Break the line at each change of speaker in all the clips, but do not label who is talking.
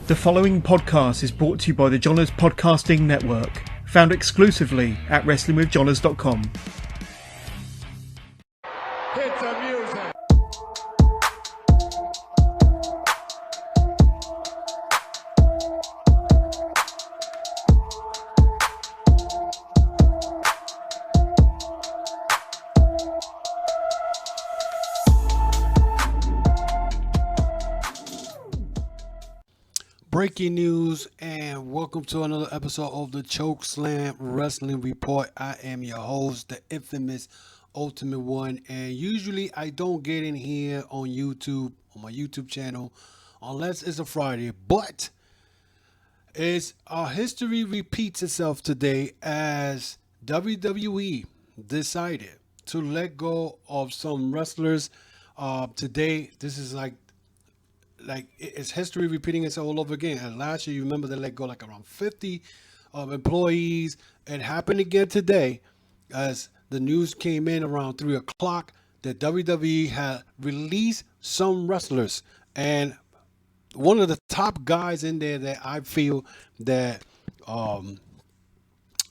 The following podcast is brought to you by the Johners Podcasting Network, found exclusively at WrestlingWithJohners.com.
Hit the music.
Breaking news, and welcome to another episode of the Chokeslam Wrestling Report. I am your host, the infamous Ultimate One, and usually I don't get in here on YouTube, on my YouTube channel, unless it's a Friday, but history repeats itself today as WWE decided to let go of some wrestlers. Today, this is like it's history repeating itself all over again. And last year, you remember they let go like around 50 employees. It happened again today as the news came in around 3 o'clock that WWE had released some wrestlers. And one of the top guys in there that I feel that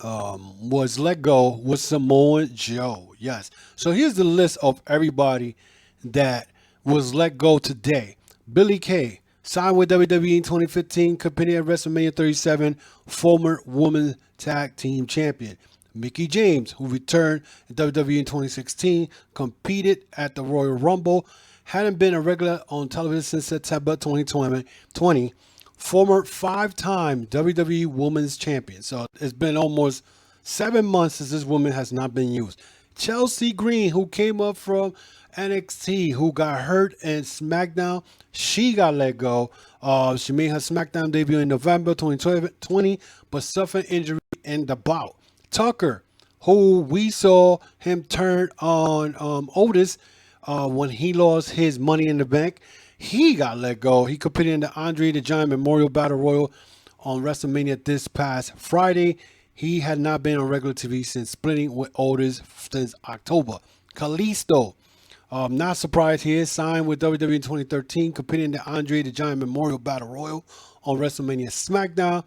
was let go was Samoan Joe. Yes. So here's the list of everybody that was let go today. Billie Kay, signed with WWE in 2015, competed at WrestleMania 37, former Women's Tag Team Champion. Mikey James, who returned in WWE in 2016, competed at the Royal Rumble, hadn't been a regular on television since September 2020, former 5-time WWE Women's Champion. So it's been almost 7 months since this woman has not been used. Chelsea Green, who came up from NXT, who got hurt in SmackDown, she got let go. She made her SmackDown debut in November 2020, but suffered injury in the bout. Tucker, who we saw him turn on Otis when he lost his Money in the Bank, he got let go. He competed in the Andre the Giant Memorial Battle Royal on WrestleMania this past Friday. He had not been on regular TV since splitting with Otis since October. Kalisto, not surprised here, signed with WWE in 2013, competing in the Andre the Giant Memorial Battle Royal on WrestleMania SmackDown,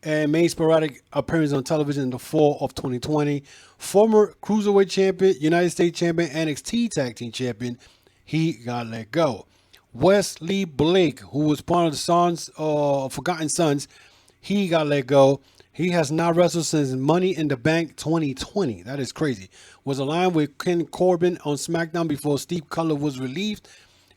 and made sporadic appearances on television in the fall of 2020. Former Cruiserweight Champion, United States Champion, NXT Tag Team Champion, he got let go. Wesley Blake, who was part of the Sons, Forgotten Sons, he got let go. He has not wrestled since Money in the Bank 2020. That is crazy. Was aligned with Ken Corbin on SmackDown before Steve Cutler was relieved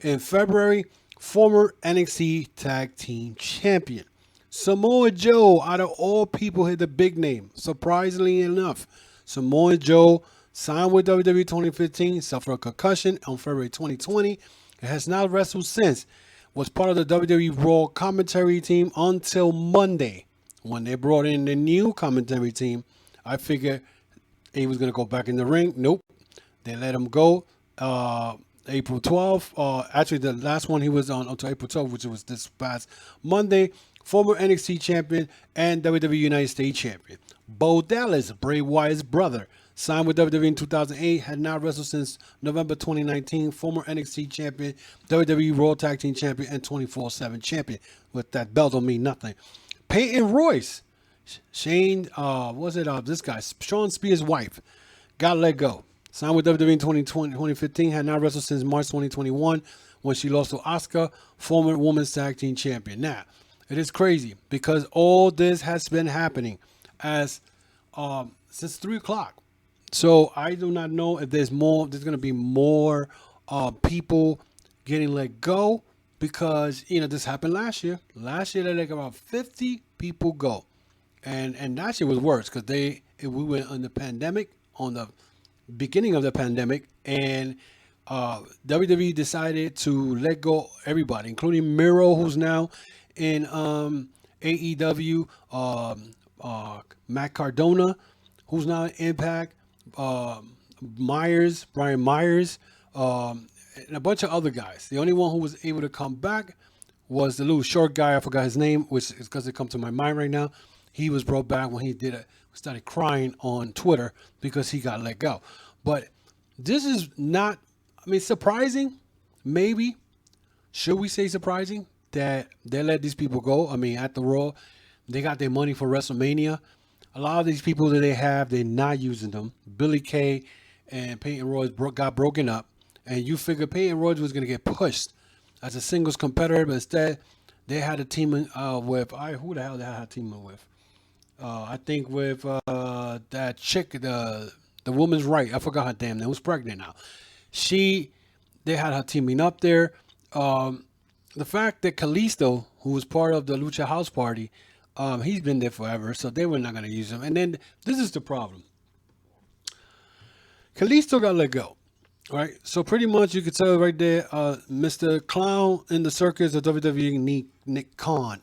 in February. Former NXT Tag Team Champion. Samoan Joe, out of all people, hit the big name. Surprisingly enough, Samoan Joe signed with WWE 2015, suffered a concussion on February 2020, and has not wrestled since. Was part of the WWE Raw commentary team until Monday. When they brought in the new commentary team, I figured he was going to go back in the ring. Nope. They let him go April 12th. Actually, the last one he was on until April 12th, which was this past Monday. Former NXT champion and WWE United States champion. Bo Dallas, Bray Wyatt's brother, signed with WWE in 2008, had not wrestled since November 2019. Former NXT champion, WWE Raw Tag Team champion, and 24/7 champion. With that belt don't mean nothing. Peyton Royce, this guy, Sean Spears' wife, got let go. Signed with WWE in 2015, had not wrestled since March 2021 when she lost to Asuka, former Women's Tag Team Champion. Now, it is crazy because all this has been happening since 3 o'clock. So I do not know if there's going to be more people getting let go. Because, this happened last year. Last year, they let about 50 people go. And that year was worse because we went on the pandemic, on the beginning of the pandemic. And WWE decided to let go everybody, including Miro, who's now in AEW, Matt Cardona, who's now in Impact, Brian Meyers, and a bunch of other guys. The only one who was able to come back was the little short guy. I forgot his name, which is because it comes to my mind right now. He was brought back when he started crying on Twitter because he got let go. But this is not, surprising, maybe. Should we say surprising? that they let these people go. I mean, at the Raw, they got their money for WrestleMania. A lot of these people that they have, they're not using them. Billy Kay and Peyton Royce got broken up, and you figure Peyton Royce was going to get pushed as a singles competitor, but instead they had a team with who the hell they had a team with? I think with that chick, the woman's right. I forgot her damn name. Who's pregnant now? They had her teaming up there. The fact that Kalisto, who was part of the Lucha House Party, he's been there forever, so they were not going to use him. And then this is the problem. Kalisto got let go, right? So pretty much you could tell right there, Mr. Clown in the circus of WWE, Nick Khan,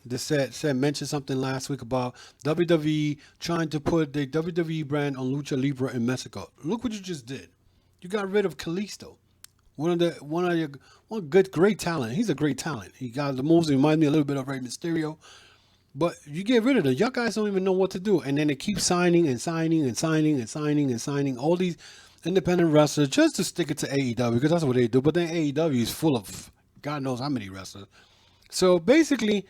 mentioned something last week about WWE trying to put the WWE brand on Lucha Libre in Mexico. Look what you just did. You got rid of Kalisto. One great talent. He's a great talent. He got the moves. He reminds me a little bit of Rey Mysterio. But you get rid of them. Y'all guys don't even know what to do. And then they keep signing all these independent wrestlers just to stick it to AEW because that's what they do. But then AEW is full of God knows how many wrestlers. So basically,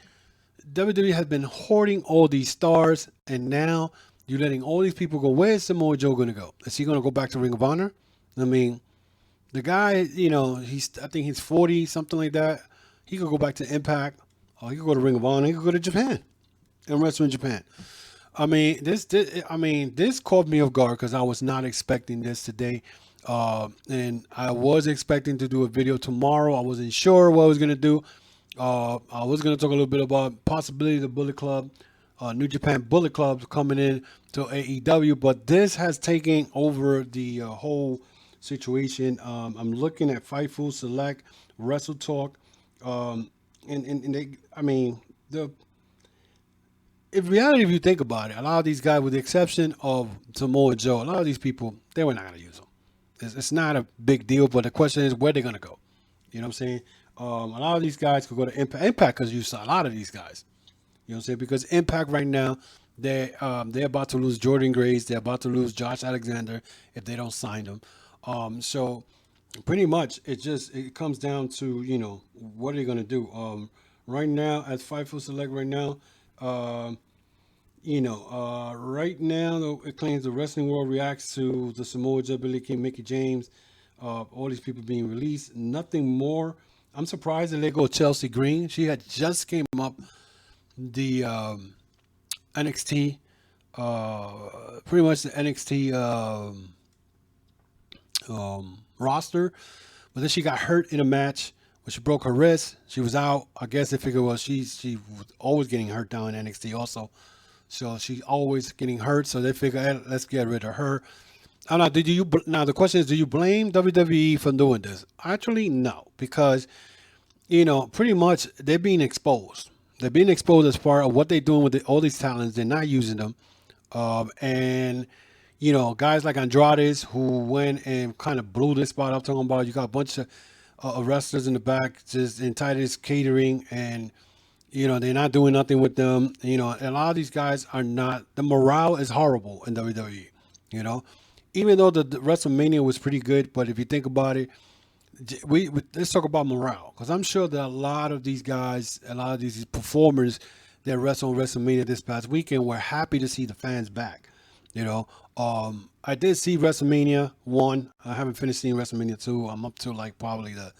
WWE has been hoarding all these stars, and now you're letting all these people go. Where's Samoan Joe going to go? Is he going to go back to Ring of Honor? I mean, the guy, I think he's 40, something like that. He could go back to Impact, or he could go to Ring of Honor. He could go to Japan and wrestle in Japan. I mean, this caught me off guard because I was not expecting this today. And I was expecting to do a video tomorrow. I wasn't sure what I was going to do. I was going to talk a little bit about possibility of the Bullet Club, New Japan Bullet Club coming in to AEW, but this has taken over the whole situation. I'm looking at Fightful Select, Wrestle Talk, and they, I mean, in reality, if you think about it, a lot of these guys, with the exception of Samoa Joe, a lot of these people, they were not going to use them. It's not a big deal, but the question is where they're going to go. You know what I'm saying? A lot of these guys could go to Impact. Impact could use a lot of these guys. You know what I'm saying? Because Impact right now, they're about to lose Jordan Grace. They're about to lose Josh Alexander if they don't sign them. So pretty much it comes down to, what are you going to do? Right now, at Fightful Select right now, right now it claims the wrestling world reacts to the Samoa Joe, Billy King, Mickey James, all these people being released. Nothing more. I'm surprised that they go Chelsea Green. She had just came up the NXT, pretty much the NXT roster, but then she got hurt in a match when she broke her wrist. She was out. I guess they figured, well, she was always getting hurt down in NXT also, so she's always getting hurt. So they figured, hey, let's get rid of her. Now, the question is, do you blame WWE for doing this? Actually, no, because, pretty much they're being exposed. They're being exposed as far as what they're doing with all these talents. They're not using them. And, guys like Andrade, who went and kind of blew this spot up, talking about you got a bunch of wrestlers in the back, just in Titus catering, and, they're not doing nothing with them. And a lot of these guys are not, the morale is horrible in WWE, Even though the WrestleMania was pretty good, but if you think about it, let's talk about morale, because I'm sure that a lot of these guys, a lot of these performers that wrestled on WrestleMania this past weekend were happy to see the fans back. I did see WrestleMania 1. I haven't finished seeing WrestleMania 2. I'm up to probably the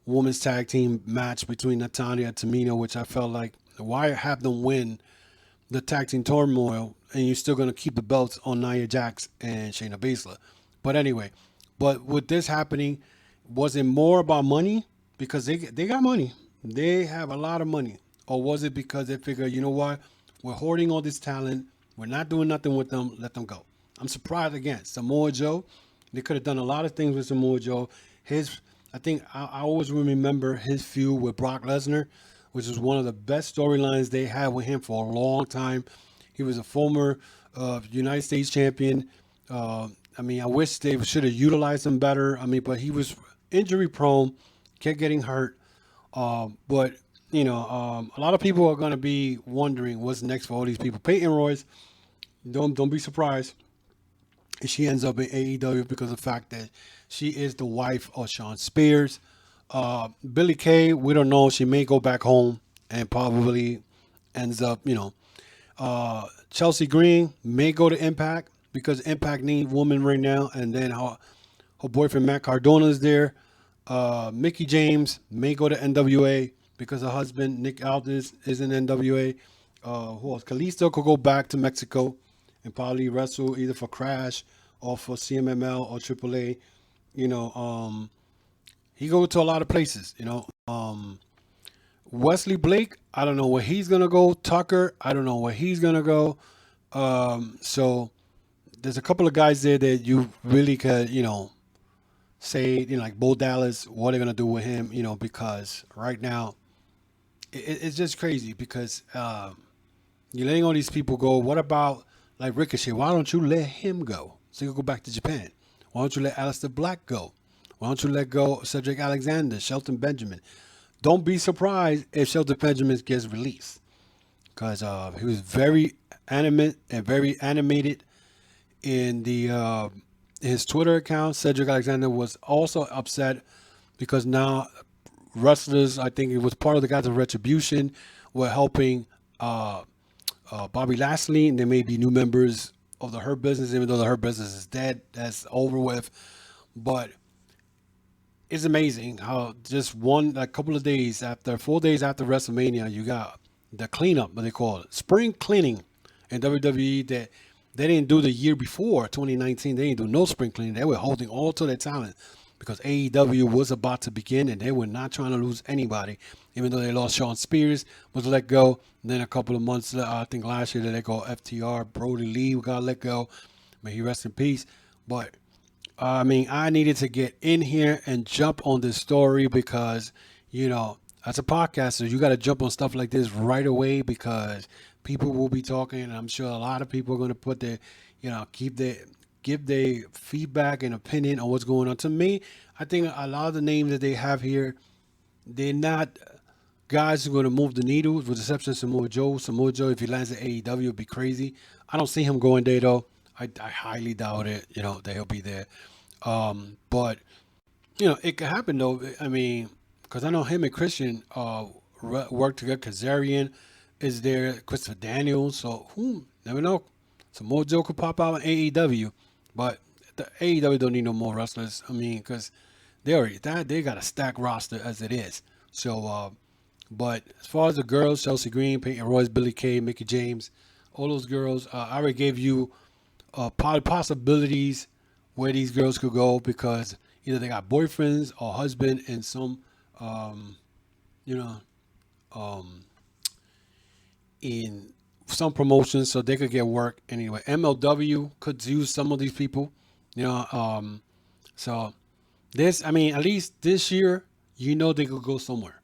women's tag team match between Natalya and Tamina, which I felt like, why have them win the tag team turmoil and you're still going to keep the belts on Nia Jax and Shayna Baszler. But anyway, with this happening, was it more about money? Because they got money. They have a lot of money. Or was it because they figured, you know what? We're hoarding all this talent. We're not doing nothing with them. Let them go. I'm surprised again. Samoa Joe, they could have done a lot of things with Samoa Joe. I think I always remember his feud with Brock Lesnar, which was one of the best storylines they had with him for a long time. He was a former United States champion. I wish they should have utilized him better. But he was injury prone, kept getting hurt. But a lot of people are going to be wondering what's next for all these people. Peyton Royce, don't be surprised if she ends up in AEW because of the fact that she is the wife of Sean Spears. Billy Kay, we don't know. She may go back home. and probably ends up, Chelsea Green may go to Impact because Impact need women right now, and then her boyfriend Matt Cardona is there. Mickey James may go to NWA because her husband Nick Aldis is in NWA. Who else? Kalisto could go back to Mexico and probably wrestle either for Crash or for CMML or AAA. He go to a lot of places. Wesley Blake, I don't know where he's gonna go. Tucker, I don't know where he's gonna go. So there's a couple of guys there that you really could, say, like Bo Dallas, what they're gonna do with him, because right now it's just crazy because you're letting all these people go. What about like Ricochet? Why don't you let him go so you can go back to Japan? Why don't you let Aleister Black go? Why don't you let go of Cedric Alexander, Shelton Benjamin? Don't be surprised if Shelton Benjamin gets released because he was very animate and very animated in the his Twitter account. Cedric Alexander was also upset because now wrestlers, I think it was part of the guys of Retribution, were helping Bobby Lashley, and there may be new members of the Hurt Business, even though the Hurt Business is dead. That's over with. But it's amazing how just a couple of days after, 4 days after WrestleMania, you got the cleanup, what they call it, spring cleaning in WWE that they didn't do the year before, 2019. They didn't do no spring cleaning. They were holding all to their talent because AEW was about to begin and they were not trying to lose anybody, even though they lost Shawn Spears, was let go. And then a couple of months, I think last year, they let go FTR, Brody Lee got let go. May he rest in peace. But I needed to get in here and jump on this story because, as a podcaster, you got to jump on stuff like this right away because people will be talking, and I'm sure a lot of people are going to put their, give their feedback and opinion on what's going on. To me, I think a lot of the names that they have here, they're not guys who are going to move the needle, with the exception of Samoan Joe. Samoan Joe, if he lands at AEW, would be crazy. I don't see him going there, though. I highly doubt it, that he'll be there. But, it could happen, though. Because I know him and Christian work together. Kazarian is there. Christopher Daniels. So, never know. Samoa Joe could pop out in AEW. But the AEW don't need no more wrestlers. Because they got a stacked roster as it is. So, but as far as the girls, Chelsea Green, Peyton Royce, Billie Kay, Mickey James, all those girls, I already gave you possibilities where these girls could go because either they got boyfriends or husband in some, in some promotions, so they could get work anyway. MLW could use some of these people, so this, at least this year, they could go somewhere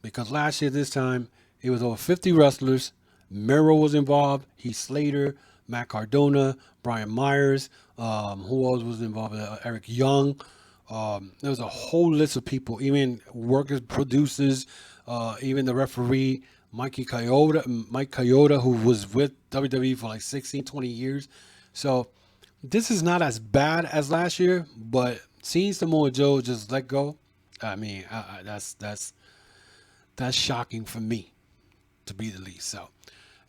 because last year, this time, it was over 50 wrestlers. Miro was involved, Heath Slater, Matt Cardona, Brian Meyers, who else was involved? Eric Young. There was a whole list of people, even workers, producers, even the referee, Mike Chioda, who was with WWE for like 16, 20 years. So this is not as bad as last year, but seeing Samoa Joe just let go, that's shocking for me, to be the least. So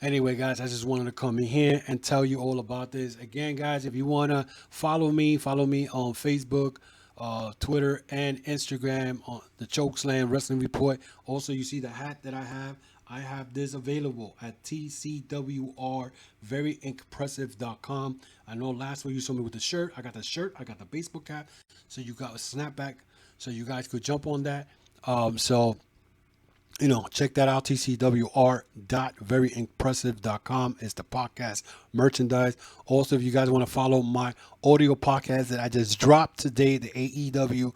anyway, guys, I just wanted to come in here and tell you all about this. Again, guys, if you want to follow me on Facebook, Twitter, and Instagram on the Chokeslam Wrestling Report. Also, you see the hat that I have. I have this available at tcwrveryimpressive.com. I know last week you saw me with the shirt. I got the shirt. I got the baseball cap. So you got a snapback. So you guys could jump on that. Check that out, tcwr.veryimpressive.com is the podcast merchandise. Also, if you guys want to follow my audio podcast that I just dropped today, the AEW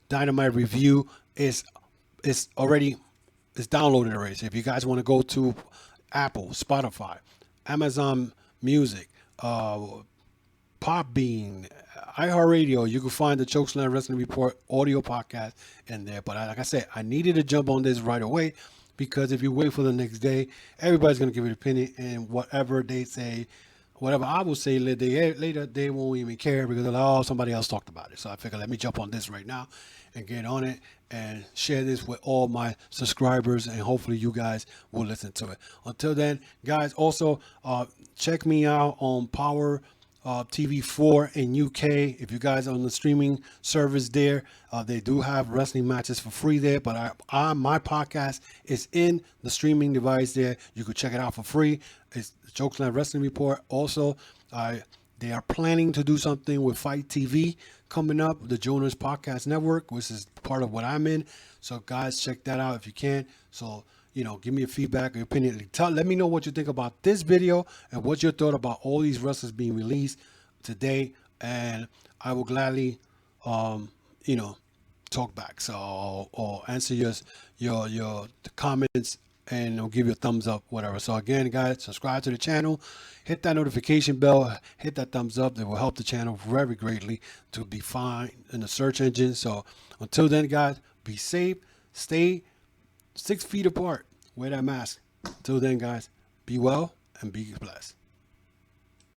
Dynamite review is downloaded already. So if you guys want to go to Apple, Spotify, Amazon Music, Podbean, iHeartRadio, you can find the Chokeslam Wrestling Report audio podcast in there. But like I said, I needed to jump on this right away because if you wait for the next day, everybody's going to give an opinion, and whatever they say whatever I will say later, they won't even care because they're like, oh, somebody else talked about it. So I figured let me jump on this right now and get on it and share this with all my subscribers, and hopefully you guys will listen to it. Until then, guys, also check me out on Power TV4 in UK. If you guys are on the streaming service there, they do have wrestling matches for free there, but my podcast is in the streaming device there. You could check it out for free. It's the Chokeslam Wrestling Report. Also, they are planning to do something with Fight TV coming up, the Jonas Podcast Network, which is part of what I'm in. So guys, check that out if you can. So, give me a feedback or opinion. Let me know what you think about this video and what you thought about all these wrestlers being released today. And I will gladly, talk back. So, or answer your comments, and I'll give you a thumbs up, whatever. So again, guys, subscribe to the channel, hit that notification bell, hit that thumbs up. That will help the channel very greatly to be found in the search engine. So until then, guys, be safe, stay 6 feet apart, wear that mask. Until then, guys, be well and be blessed.